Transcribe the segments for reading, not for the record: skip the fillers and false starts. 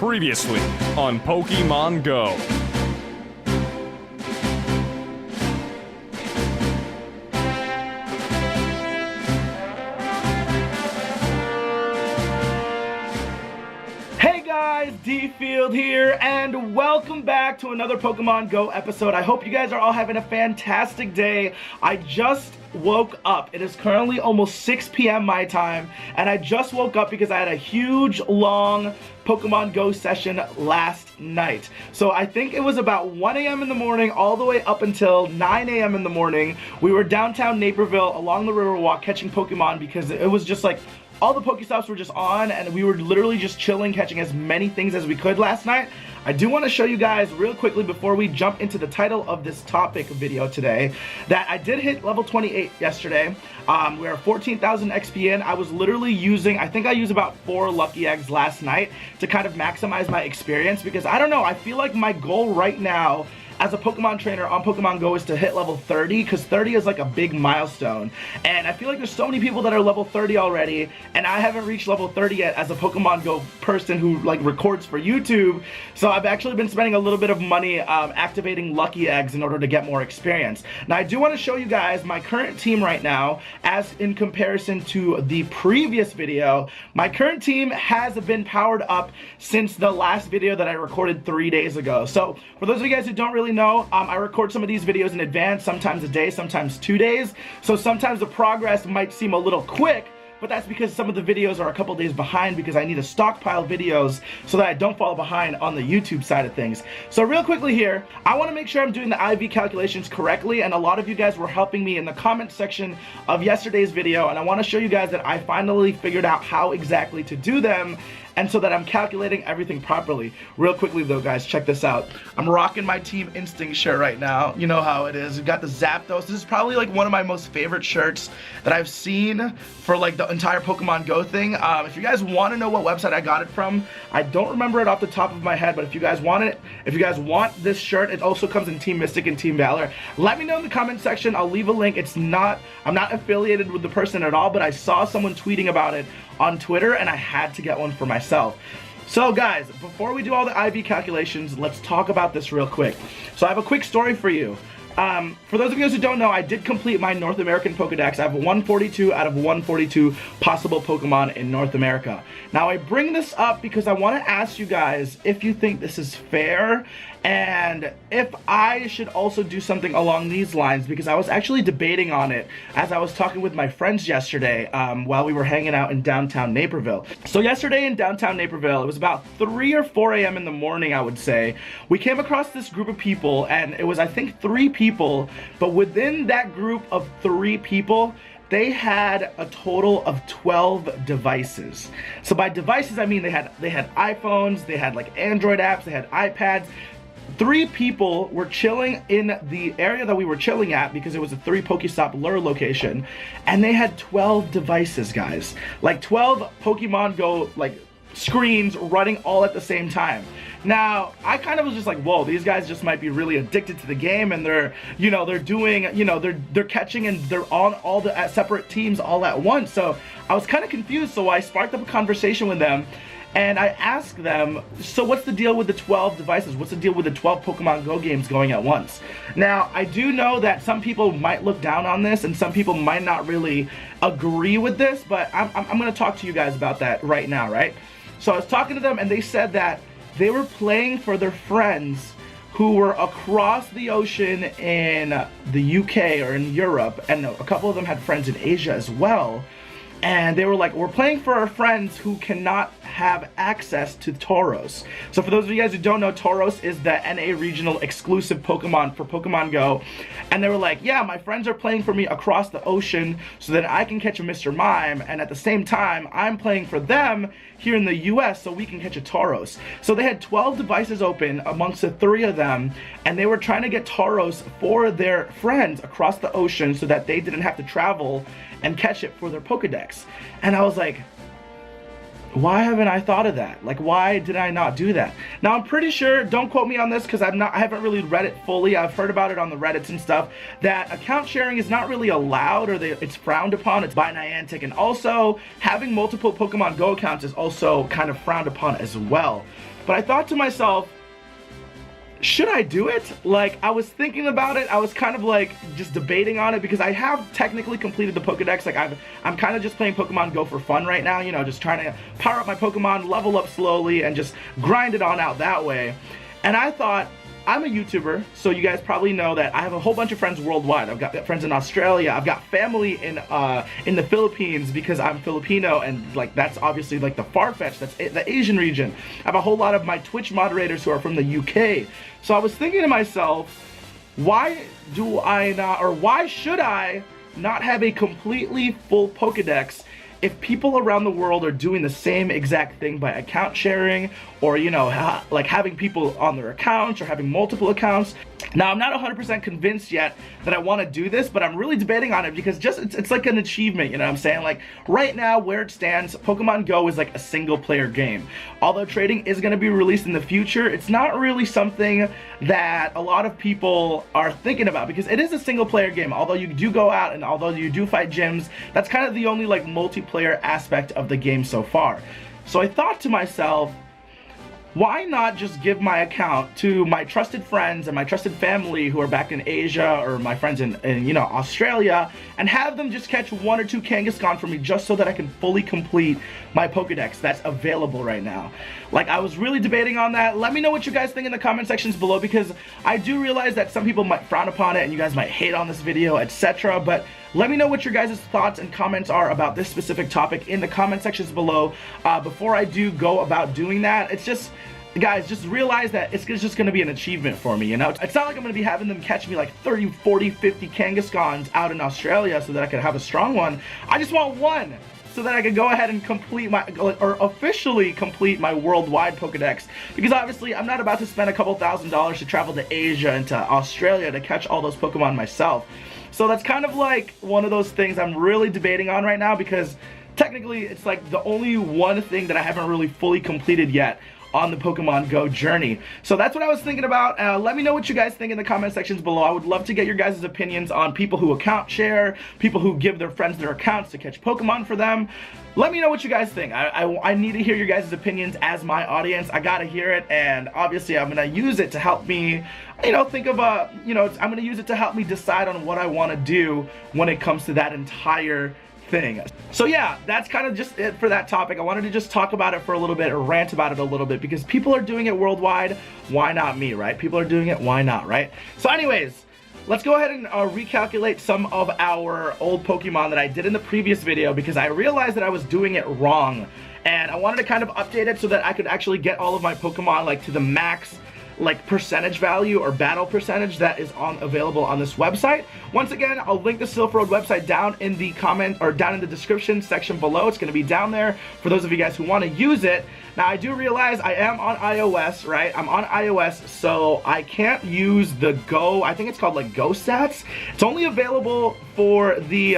Previously on Pokemon Go. Hey guys, DField here, and welcome back to another Pokemon Go episode. I hope you guys are all having a fantastic day. I just woke up. It is currently almost 6 p.m. my time, and I just woke up because I had a huge, long Pokemon Go session last night. So I think it was about 1 a.m. in the morning all the way up until 9 a.m. in the morning. We were downtown Naperville along the Riverwalk catching Pokemon because it was just like all the Pokestops were just on, and we were literally just chilling, catching as many things as we could last night. I do want to show you guys real quickly before we jump into the title of this topic video today that I did hit level 28 yesterday. We are 14,000 XP in. I was literally using, I think I used about 4 lucky eggs last night to kind of maximize my experience, because I don't know, I feel like my goal right now as a Pokemon trainer on Pokemon Go is to hit level 30, because 30 is like a big milestone, and I feel like there's so many people that are level 30 already, and I haven't reached level 30 yet as a Pokemon Go person who like records for YouTube. So I've actually been spending a little bit of money activating lucky eggs in order to get more experience. Now I do want to show you guys my current team right now, as in comparison to the previous video. My current team has been powered up since the last video that I recorded 3 days ago. So for those of you guys who don't really know, I record some of these videos in advance, sometimes a day, sometimes 2 days. So sometimes the progress might seem a little quick, but that's because some of the videos are a couple days behind, because I need to stockpile videos so that I don't fall behind on the YouTube side of things. So real quickly here, I want to make sure I'm doing the IV calculations correctly, and a lot of you guys were helping me in the comment section of yesterday's video, and I want to show you guys that I finally figured out how exactly to do them, and so that I'm calculating everything properly. Real quickly though, guys, check this out. I'm rocking my Team Instinct shirt right now. You know how it is. We've got the Zapdos. This is probably like one of my most favorite shirts that I've seen for like the entire Pokemon Go thing. If you guys want to know what website I got it from, I don't remember it off the top of my head, but if you guys want it, if you guys want this shirt, it also comes in Team Mystic and Team Valor. Let me know in the comment section. I'll leave a link. I'm not affiliated with the person at all, but I saw someone tweeting about it on Twitter, and I had to get one for myself. So guys, before we do all the IV calculations, let's talk about this real quick. So I have a quick story for you. For those of you guys who don't know, I did complete my North American Pokedex. I have 142 out of 142 possible Pokemon in North America. Now I bring this up because I want to ask you guys if you think this is fair, and if I should also do something along these lines, because I was actually debating on it as I was talking with my friends yesterday while we were hanging out in downtown Naperville. So yesterday in downtown Naperville, it was about 3 or 4 a.m. in the morning, I would say, we came across this group of people, and it was, I think, 3 people, but within that group of 3 people, they had a total of 12 devices. So by devices, I mean they had iPhones, they had like Android apps, they had iPads. 3 people were chilling in the area that we were chilling at, because it was a 3 Pokestop lure location, and they had 12 devices, guys. Like 12 Pokemon Go like screens running all at the same time. Now, I kind of was just like, whoa, these guys just might be really addicted to the game, and they're doing, they're catching, and they're on all the separate teams all at once. So I was kind of confused, so I sparked up a conversation with them, and I asked them, so what's the deal with the 12 devices? What's the deal with the 12 Pokemon Go games going at once? Now, I do know that some people might look down on this, and some people might not really agree with this, but I'm going to talk to you guys about that right now, right? So I was talking to them, and they said that they were playing for their friends who were across the ocean in the UK or in Europe, and a couple of them had friends in Asia as well. And they were like, we're playing for our friends who cannot have access to Tauros. So for those of you guys who don't know, Tauros is the NA regional exclusive Pokemon for Pokemon Go. And they were like, yeah, my friends are playing for me across the ocean so that I can catch a Mr. Mime, and at the same time, I'm playing for them here in the US so we can catch a Tauros. So they had 12 devices open amongst the 3 of them, and they were trying to get Tauros for their friends across the ocean so that they didn't have to travel and catch it for their Pokedex. And I was like, why haven't I thought of that? Like, why did I not do that? Now, I'm pretty sure, don't quote me on this because I haven't really read it fully. I've heard about it on the Reddits and stuff, that account sharing is not really allowed, or it's frowned upon. It's by Niantic. And also, having multiple Pokemon Go accounts is also kind of frowned upon as well. But I thought to myself, should I do it? Like, I was thinking about it. I was kind of like just debating on it because I have technically completed the Pokedex. Like, I'm kind of just playing Pokemon Go for fun right now, you know, just trying to power up my Pokemon, level up slowly, and just grind it on out that way. And I thought, I'm a YouTuber, so you guys probably know that I have a whole bunch of friends worldwide. I've got friends in Australia. I've got family in the Philippines because I'm Filipino, and like that's obviously like the far-fetched, that's the Asian region. I have a whole lot of my Twitch moderators who are from the UK. So I was thinking to myself, why do I not, or why should I not have a completely full Pokedex if people around the world are doing the same exact thing by account sharing, or, you know, like having people on their accounts or having multiple accounts. Now, I'm not 100% convinced yet that I want to do this, but I'm really debating on it because just it's like an achievement, you know what I'm saying? Like, right now, where it stands, Pokemon Go is like a single-player game. Although trading is going to be released in the future, it's not really something that a lot of people are thinking about because it is a single-player game. Although you do go out and although you do fight gyms, that's kind of the only like multiplayer aspect of the game so far. So I thought to myself, why not just give my account to my trusted friends and my trusted family who are back in Asia, or my friends in you know, Australia, and have them just catch 1 or 2 Kangaskhan for me just so that I can fully complete my Pokedex that's available right now. Like, I was really debating on that. Let me know what you guys think in the comment sections below, because I do realize that some people might frown upon it and you guys might hate on this video, etc. But let me know what your guys' thoughts and comments are about this specific topic in the comment sections below. Before I do go about doing that, it's just, guys, just realize that it's just going to be an achievement for me, you know? It's not like I'm going to be having them catch me like 30, 40, 50 Kangaskhan's out in Australia so that I can have a strong one. I just want one, so that I can go ahead and complete my, or officially complete my worldwide Pokedex. Because obviously, I'm not about to spend a couple $1,000s to travel to Asia and to Australia to catch all those Pokemon myself. So that's kind of like one of those things I'm really debating on right now, because technically it's like the only one thing that I haven't really fully completed yet on the Pokemon Go journey. So that's what I was thinking about. Let me know what you guys think in the comment sections below. I would love to get your guys' opinions on people who account share, people who give their friends their accounts to catch Pokemon for them. Let me know what you guys think. I need to hear your guys' opinions as my audience. I gotta hear it, and obviously I'm gonna use it to help me, you know, think of I'm gonna use it to help me decide on what I want to do when it comes to that entire thing. So yeah, that's kind of just it for that topic. I wanted to just talk about it for a little bit, or rant about it a little bit, because people are doing it worldwide. Why not me, right? People are doing it, why not, right? So anyways, let's go ahead and recalculate some of our old Pokemon that I did in the previous video, because I realized that I was doing it wrong, and I wanted to kind of update it so that I could actually get all of my Pokemon like to the max like percentage value or battle percentage that is available on this website. Once again, I'll link the Silph Road website down in the comment, or down in the description section below. It's going to be down there for those of you guys who want to use it. Now, I do realize I am on iOS, right? I'm on iOS, so I can't use the Go, I think it's called like Go Stats. It's only available for the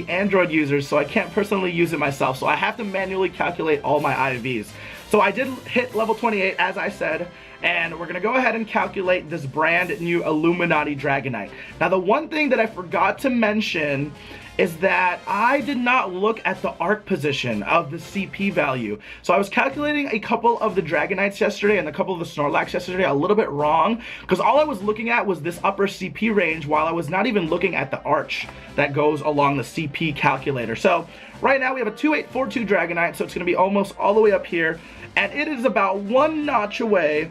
Android users, so I can't personally use it myself. So I have to manually calculate all my IVs. So I did hit level 28, as I said, and we're going to go ahead and calculate this brand new Illuminati Dragonite. Now, the one thing that I forgot to mention is that I did not look at the arc position of the CP value. So I was calculating a couple of the Dragonites yesterday and a couple of the Snorlax yesterday a little bit wrong, because all I was looking at was this upper CP range, while I was not even looking at the arch that goes along the CP calculator. So right now we have a 2842 Dragonite, so it's going to be almost all the way up here, and it is about one notch away,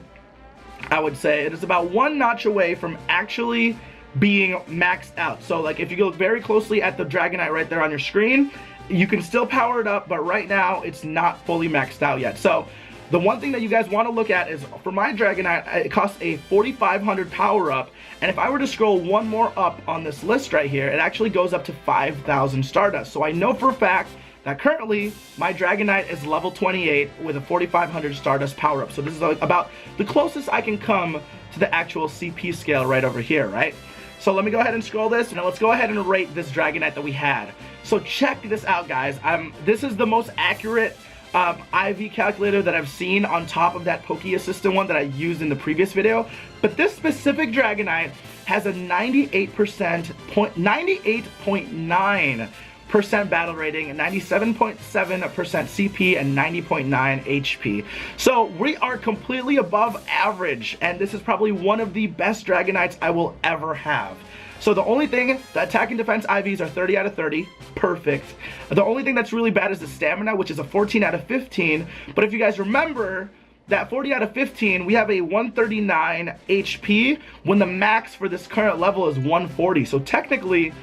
I would say. It is about one notch away from actually being maxed out. So like if you look very closely at the Dragonite right there on your screen, you can still power it up, but right now it's not fully maxed out yet. So the one thing that you guys want to look at is, for my Dragonite, it costs a 4,500 power up, and if I were to scroll one more up on this list right here, it actually goes up to 5,000 Stardust. So I know for a fact that currently my Dragonite is level 28 with a 4,500 Stardust power up. So this is like about the closest I can come to the actual CP scale right over here, right? So let me go ahead and scroll this. Now let's go ahead and rate this Dragonite that we had. So check this out, guys. This is the most accurate IV calculator that I've seen on top of that Poke Assistant one that I used in the previous video. But this specific Dragonite has a 98.9% battle rating, 97.7% CP, and 90.9 HP. So we are completely above average, and this is probably one of the best Dragonites I will ever have. So the only thing, the attack and defense IVs are 30 out of 30, perfect. The only thing that's really bad is the stamina, which is a 14 out of 15. But if you guys remember, that 40 out of 15, we have a 139 HP when the max for this current level is 140. So technically,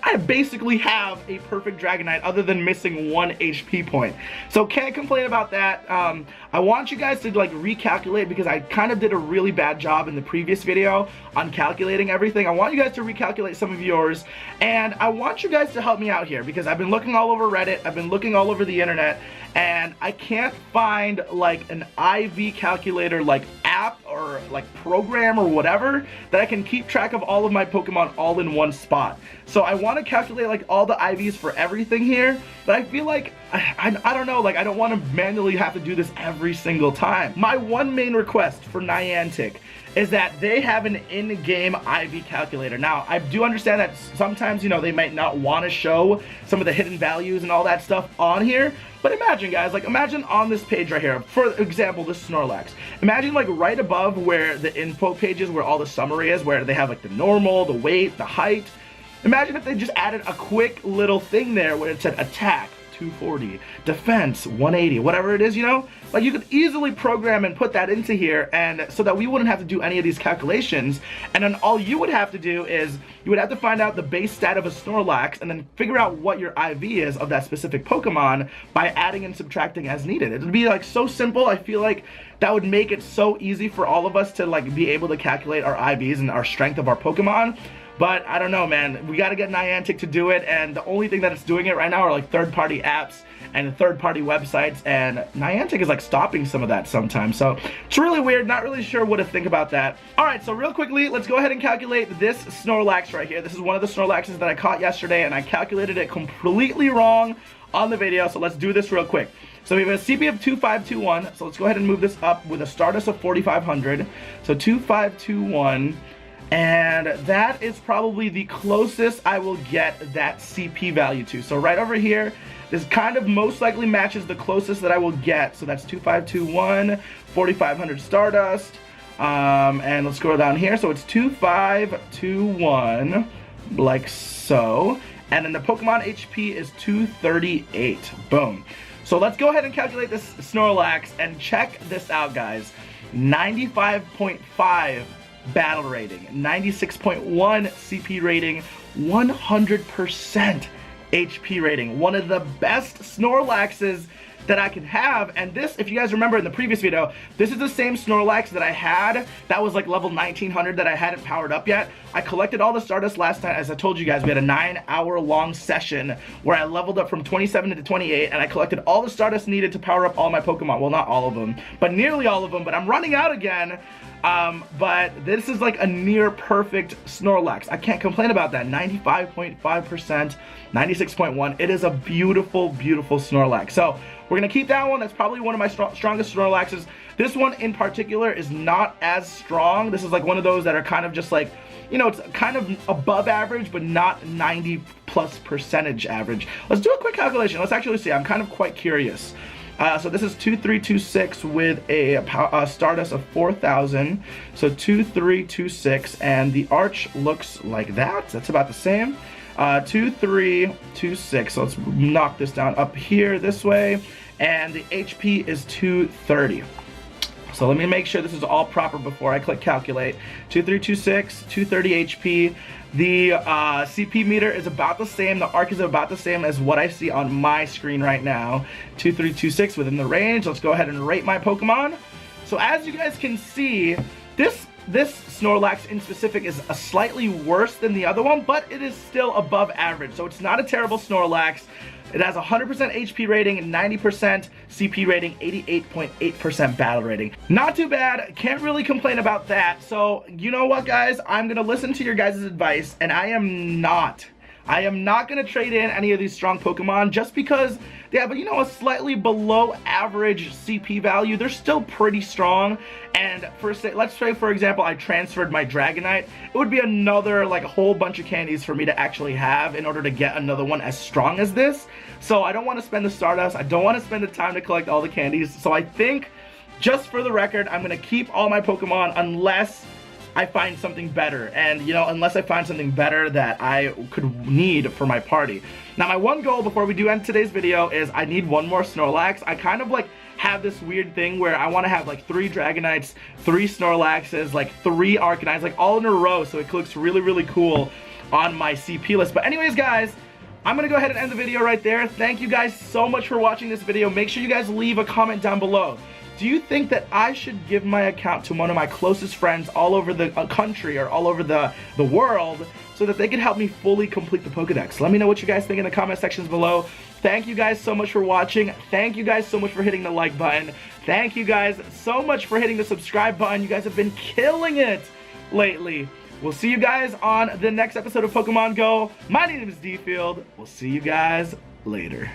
I basically have a perfect Dragonite other than missing 1 HP point. So can't complain about that. I want you guys to like recalculate because I kind of did a really bad job in the previous video on calculating everything. I want you guys to recalculate some of yours, and I want you guys to help me out here because I've been looking all over Reddit, I've been looking all over the internet, and I can't find like an IV calculator like app or like program or whatever that I can keep track of all of my Pokemon all in one spot. So I want to calculate like all the IVs for everything here, but I feel like I don't know, like I don't want to manually have to do this every single time. My one main request for Niantic is that they have an in-game IV calculator. Now, I do understand that sometimes, you know, they might not want to show some of the hidden values and all that stuff on here, but imagine, guys, like imagine on this page right here, for example, this Snorlax. Imagine like right above where the info page is, where all the summary is, where they have like the normal, the weight, the height. Imagine if they just added a quick little thing there where it said attack 240, defense 180, whatever it is, you know? Like you could easily program and put that into here, and so that we wouldn't have to do any of these calculations, and then all you would have to do is you would have to find out the base stat of a Snorlax and then figure out what your IV is of that specific Pokemon by adding and subtracting as needed. It would be like so simple. I feel like that would make it so easy for all of us to like be able to calculate our IVs and our strength of our Pokemon. But I don't know, man. We got to get Niantic to do it, and the only thing that it's doing it right now are like third-party apps and third-party websites, and Niantic is like stopping some of that sometimes. So it's really weird. Not really sure what to think about that. All right, so real quickly, let's go ahead and calculate this Snorlax right here. This is one of the Snorlaxes that I caught yesterday, and I calculated it completely wrong on the video. So let's do this real quick. So we have a CP of 2521. So let's go ahead and move this up with a Stardust of 4500. So 2521. And that is probably the closest I will get that CP value to. So right over here, this kind of most likely matches the closest that I will get. So that's 2521, 4500 Stardust. And let's go down here. So it's 2521, like so. And then the Pokemon HP is 238. Boom. So let's go ahead and calculate this Snorlax and check this out, guys. 95.5 battle rating, 96.1 CP rating, 100% HP rating. One of the best Snorlaxes that I can have. And this, if you guys remember in the previous video, this is the same Snorlax that I had that was like level 1900 that I hadn't powered up yet. I collected all the Stardust last night. As I told you guys, we had a 9-hour long session where I leveled up from 27 to 28, and I collected all the Stardust needed to power up all my Pokemon. Well, not all of them, but nearly all of them, but I'm running out again. But this is like a near perfect Snorlax. I can't complain about that. 95.5%, 96.1. It is a beautiful, beautiful Snorlax. So we're gonna keep that one. That's probably one of my strongest Snorlaxes. This one in particular is not as strong. This is like one of those that are kind of just like, you know, it's kind of above average, but not 90+% average. Let's do a quick calculation. Let's actually see. I'm kind of quite curious. So this is 2326 with a Stardust of 4000. So 2326, and the arch looks like that. That's about the same. 2326. So let's knock this down up here this way, and the HP is 230. So let me make sure this is all proper before I click calculate. 2326, 230 HP. The CP meter is about the same. The arc is about the same as what I see on my screen right now. 2326 within the range. Let's go ahead and rate my Pokemon. So as you guys can see, this Snorlax in specific is a slightly worse than the other one, but it is still above average. So it's not a terrible Snorlax. It has 100% HP rating, 90% CP rating, 88.8% battle rating. Not too bad, can't really complain about that. So, you know what, guys? I'm gonna listen to your guys' advice, and I am not gonna trade in any of these strong Pokemon just because they have, you know, a slightly below average CP value. They're still pretty strong. And let's say, for example, I transferred my Dragonite. It would be another, like, a whole bunch of candies for me to actually have in order to get another one as strong as this. So I don't want to spend the Stardust. I don't want to spend the time to collect all the candies. So I think, just for the record, I'm gonna keep all my Pokemon unless I find something better, and you know, unless I find something better that I could need for my party. Now, my one goal before we do end today's video is I need one more Snorlax. I kind of like have this weird thing where I want to have like 3 Dragonites, 3 Snorlaxes, like 3 Arcanites, like all in a row, so it looks really, really cool on my CP list. But anyways, guys, I'm gonna go ahead and end the video right there. Thank you guys so much for watching this video. Make sure you guys leave a comment down below. Do you think that I should give my account to one of my closest friends all over the country or all over the world so that they can help me fully complete the Pokedex? Let me know what you guys think in the comment sections below. Thank you guys so much for watching. Thank you guys so much for hitting the like button. Thank you guys so much for hitting the subscribe button. You guys have been killing it lately. We'll see you guys on the next episode of Pokemon Go. My name is DField. We'll see you guys later.